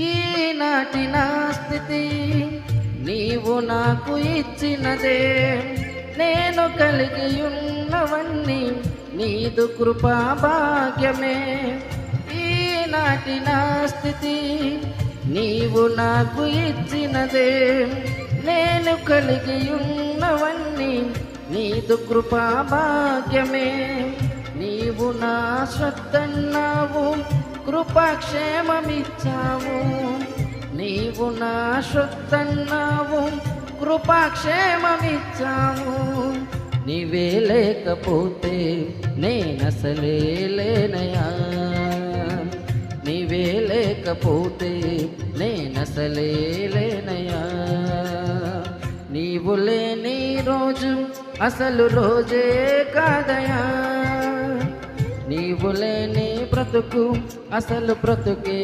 ఈనాటి నా స్థితి నీవు నాకు ఇచ్చినదే, నేను కలిగి ఉన్నవన్నీ నీదు కృపా భాగ్యమే. ఈనాటి నా స్థితి నీవు నాకు ఇచ్చినదే, నేను కలిగి ఉన్నవన్నీ నీదు కృపా భాగ్యమే. నీవు నా శ్రద్ధన్నావు, కృపాక్షేమమిచ్చావు. నీవు నా శ్రద్ధన్నావు, కృపాక్షేమమిచ్చావు. నీవే లేకపోతే నేనసలే లేనయా, నీవే లేకపోతే నేనసలే లేనయా. నీవు లేని రోజు అసలు రోజే కాదయా, నీవు లేని బ్రతుకు అసలు బ్రతుకే